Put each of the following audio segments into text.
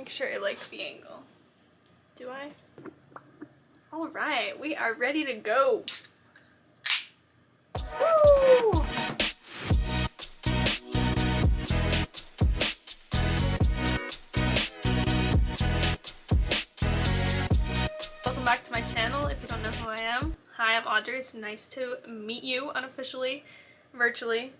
make sure I like the angle. Do I? Alright, we are ready to go. Woo! Welcome back to my channel if you don't know who I am. Hi, I'm Audrey. It's nice to meet you unofficially, virtually.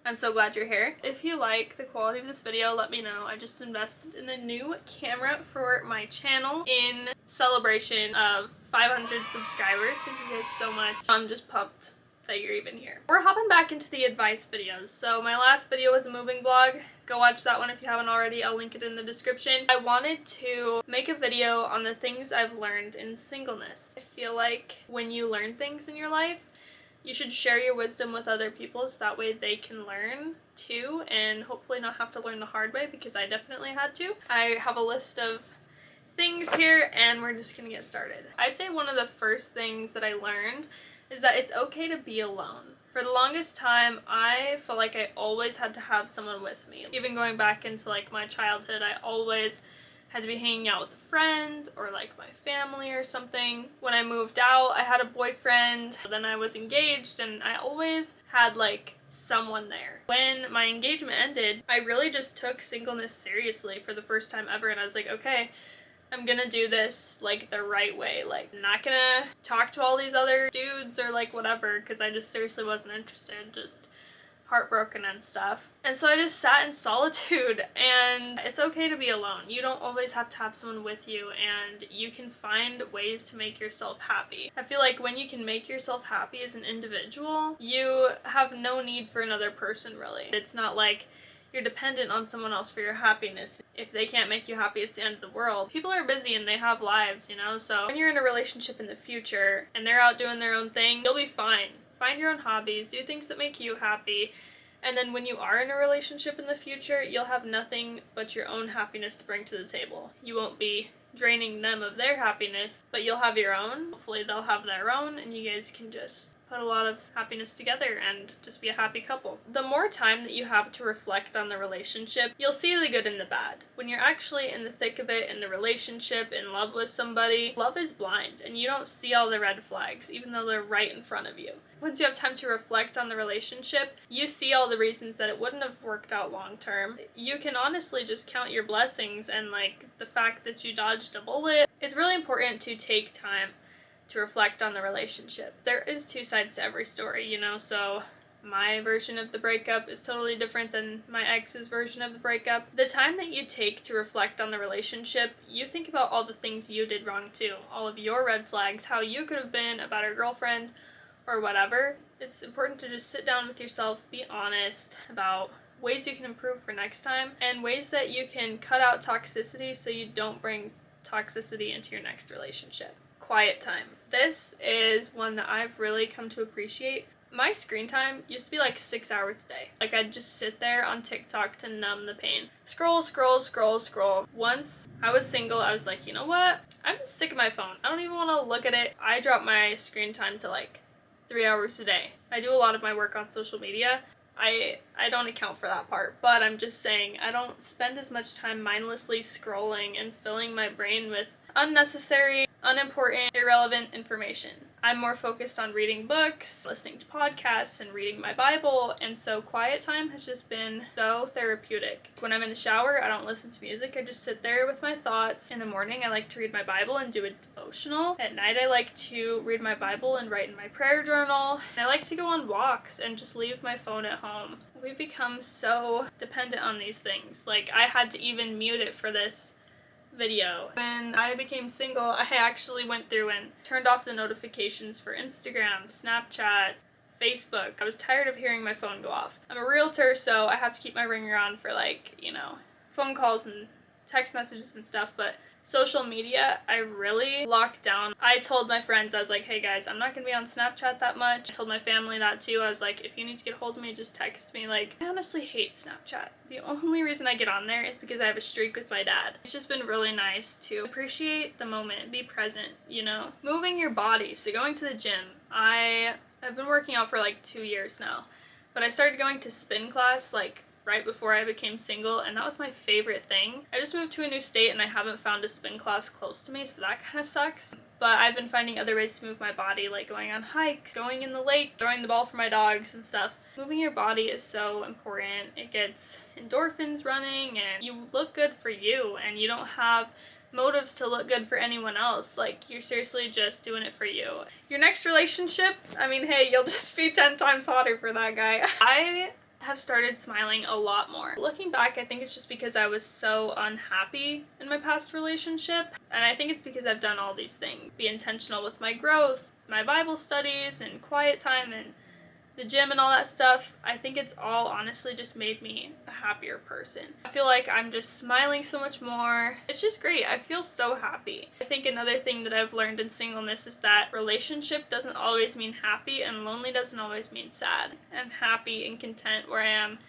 I'm so glad you're here. If you like the quality of this video, let me know. I just invested in a new camera for my channel in celebration of 500 subscribers. Thank you guys so much. I'm just pumped that you're even here. We're hopping back into the advice videos. So my last video was a moving vlog. Go watch that one if you haven't already. I'll link it in the description. I wanted to make a video on the things I've learned in singleness. I feel like when you learn things in your life, you should share your wisdom with other people so that way they can learn too and hopefully not have to learn the hard way, because I definitely had to. I have a list of things here and we're just gonna get started. I'd say one of the first things that I learned is that it's okay to be alone. For the longest time, I felt like I always had to have someone with me. Even going back into like my childhood, I always had to be hanging out with a friend or like my family or something. When I moved out, I had a boyfriend, then I was engaged, and I always had like someone there. When my engagement ended, I really just took singleness seriously for the first time ever, and I was like, okay, I'm gonna do this like the right way. Like, I'm not gonna talk to all these other dudes or like whatever, because I just seriously wasn't interested, just heartbroken and stuff. And so I just sat in solitude, and it's okay to be alone. You don't always have to have someone with you, and you can find ways to make yourself happy. I feel like when you can make yourself happy as an individual, you have no need for another person, really. It's not like you're dependent on someone else for your happiness. If they can't make you happy, it's the end of the world. People are busy and they have lives, you know? So when you're in a relationship in the future and they're out doing their own thing, you'll be fine. Find your own hobbies, do things that make you happy, and then when you are in a relationship in the future, you'll have nothing but your own happiness to bring to the table. You won't be draining them of their happiness, but you'll have your own. Hopefully they'll have their own, and you guys can just put a lot of happiness together and just be a happy couple. The more time that you have to reflect on the relationship, you'll see the good and the bad. When you're actually in the thick of it, in the relationship, in love with somebody, love is blind, and you don't see all the red flags, even though they're right in front of you. Once you have time to reflect on the relationship, you see all the reasons that it wouldn't have worked out long term. You can honestly just count your blessings and like the fact that you dodged a bullet. It's really important to take time to reflect on the relationship. There is two sides to every story, you know, so my version of the breakup is totally different than my ex's version of the breakup. The time that you take to reflect on the relationship, you think about all the things you did wrong too, all of your red flags, how you could have been a better girlfriend or whatever. It's important to just sit down with yourself, be honest about ways you can improve for next time and ways that you can cut out toxicity so you don't bring toxicity into your next relationship. Quiet time. This is one that I've really come to appreciate. My screen time used to be like 6 hours a day. Like, I'd just sit there on TikTok to numb the pain. Scroll, scroll, scroll, scroll. Once I was single, I was like, you know what? I'm sick of my phone. I don't even want to look at it. I dropped my screen time to like 3 hours a day. I do a lot of my work on social media. I don't account for that part, but I'm just saying I don't spend as much time mindlessly scrolling and filling my brain with unnecessary, unimportant, irrelevant information. I'm more focused on reading books, listening to podcasts, and reading my Bible, and so quiet time has just been so therapeutic. When I'm in the shower, I don't listen to music, I just sit there with my thoughts. In the morning, I like to read my Bible and do a devotional. At night, I like to read my Bible and write in my prayer journal. And I like to go on walks and just leave my phone at home. We've become so dependent on these things. Like, I had to even mute it for this video. When I became single, I actually went through and turned off the notifications for Instagram, Snapchat, Facebook. I was tired of hearing my phone go off. I'm a realtor, so I have to keep my ringer on for like, you know, phone calls and text messages and stuff, but social media, I really locked down. I told my friends, I was like, hey guys, I'm not gonna be on Snapchat that much. I told my family that too. I was like, if you need to get a hold of me, just text me. Like, I honestly hate Snapchat. The only reason I get on there is because I have a streak with my dad. It's just been really nice to appreciate the moment, be present, you know? Moving your body, so going to the gym. I've been working out for like 2 years now, but I started going to spin class like right before I became single, and that was my favorite thing. I just moved to a new state and I haven't found a spin class close to me, so that kind of sucks. But I've been finding other ways to move my body, like going on hikes, going in the lake, throwing the ball for my dogs and stuff. Moving your body is so important. It gets endorphins running and you look good for you, and you don't have motives to look good for anyone else. Like, you're seriously just doing it for you. Your next relationship, I mean, hey, you'll just be 10 times hotter for that guy. I have started smiling a lot more. Looking back, I think it's just because I was so unhappy in my past relationship, and I think it's because I've done all these things. Be intentional with my growth, my Bible studies, and quiet time, and the gym and all that stuff. I think it's all honestly just made me a happier person. I feel like I'm just smiling so much more. It's just great. I feel so happy. I think another thing that I've learned in singleness is that relationship doesn't always mean happy, and lonely doesn't always mean sad. I'm happy and content where I am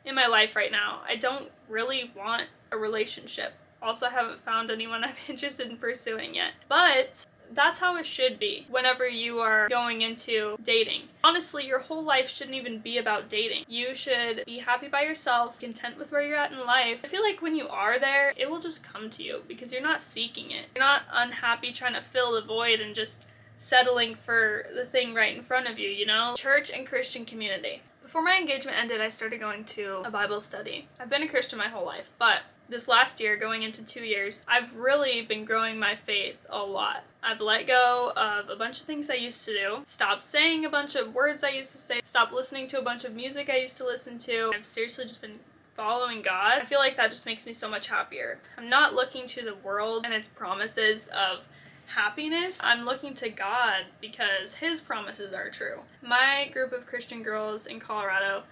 in my life right now. I don't really want a relationship. Also, I haven't found anyone I'm interested in pursuing yet. But that's how it should be whenever you are going into dating. Honestly, your whole life shouldn't even be about dating. You should be happy by yourself, content with where you're at in life. I feel like when you are there, it will just come to you because you're not seeking it. You're not unhappy trying to fill the void and just settling for the thing right in front of you, you know? Church and Christian community. Before my engagement ended, I started going to a Bible study. I've been a Christian my whole life, but this last year, going into 2 years, I've really been growing my faith a lot. I've let go of a bunch of things I used to do, stopped saying a bunch of words I used to say, stopped listening to a bunch of music I used to listen to. I've seriously just been following God. I feel like that just makes me so much happier. I'm not looking to the world and its promises of happiness. I'm looking to God because His promises are true. My group of Christian girls in Colorado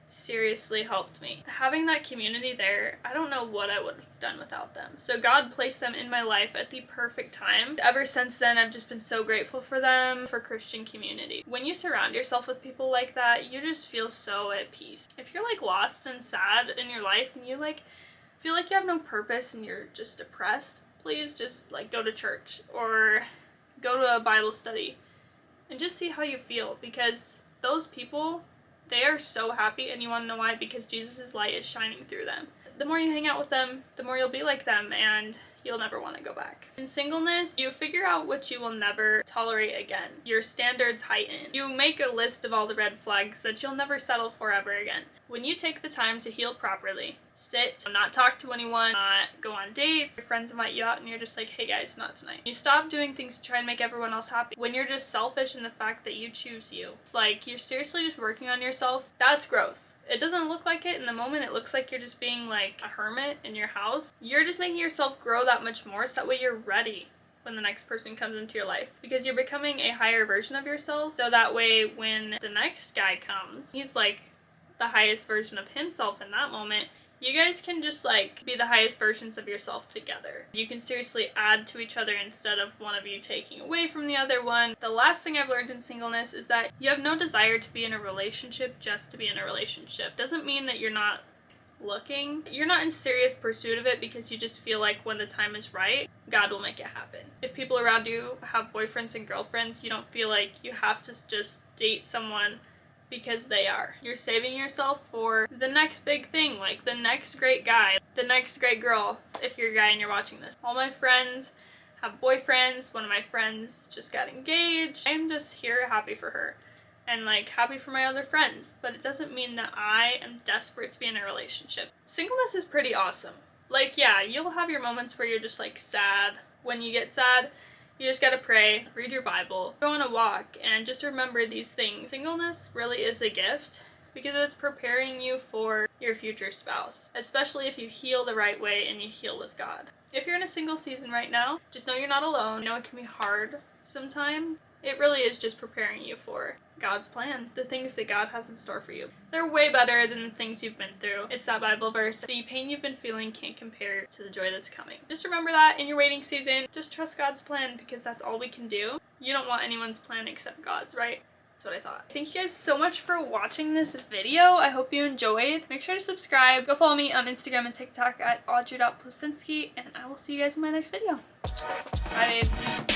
seriously helped me. Having that community there, I don't know what I would have done without them. So God placed them in my life at the perfect time. Ever since then, I've just been so grateful for them, for Christian community. When you surround yourself with people like that, you just feel so at peace. If you're like lost and sad in your life and you like feel like you have no purpose and you're just depressed, please just like go to church or go to a Bible study and just see how you feel, because those people, they are so happy, and you want to know why? Because Jesus' light is shining through them. The more you hang out with them, the more you'll be like them, and you'll never want to go back. In singleness, you figure out what you will never tolerate again. Your standards heighten. You make a list of all the red flags that you'll never settle for ever again. When you take the time to heal properly, sit, not talk to anyone, not go on dates, your friends invite you out and you're just like, hey guys, not tonight. You stop doing things to try and make everyone else happy. When you're just selfish in the fact that you choose you. It's like you're seriously just working on yourself. That's growth. It doesn't look like it in the moment. It looks like you're just being like a hermit in your house. You're just making yourself grow that much more so that way you're ready when the next person comes into your life, because you're becoming a higher version of yourself, so that way when the next guy comes, he's like the highest version of himself in that moment. You guys can just like be the highest versions of yourself together. You can seriously add to each other instead of one of you taking away from the other one. The last thing I've learned in singleness is that you have no desire to be in a relationship just to be in a relationship. Doesn't mean that you're not looking. You're not in serious pursuit of it because you just feel like when the time is right, God will make it happen. If people around you have boyfriends and girlfriends, you don't feel like you have to just date someone because they are. You're saving yourself for the next big thing, like the next great guy, the next great girl, if you're a guy and you're watching this. All my friends have boyfriends. One of my friends just got engaged. I'm just here happy for her and like happy for my other friends, but it doesn't mean that I am desperate to be in a relationship. Singleness is pretty awesome. Like, yeah, you'll have your moments where you're just like sad. When you get sad, you just gotta pray, read your Bible, go on a walk, and just remember these things. Singleness really is a gift because it's preparing you for your future spouse, especially if you heal the right way and you heal with God. If you're in a single season right now, just know you're not alone. I know it can be hard sometimes. It really is just preparing you for God's plan, the things that God has in store for you. They're way better than the things you've been through. It's that Bible verse, the pain you've been feeling can't compare to the joy that's coming. Just remember that in your waiting season. Just trust God's plan because that's all we can do. You don't want anyone's plan except God's, right? That's what I thought. Thank you guys so much for watching this video. I hope you enjoyed. Make sure to subscribe. Go follow me on Instagram and TikTok at 𝐅𝐨𝐫 𝐑𝐞𝐚𝐥, and I will see you guys in my next video. Bye, babes.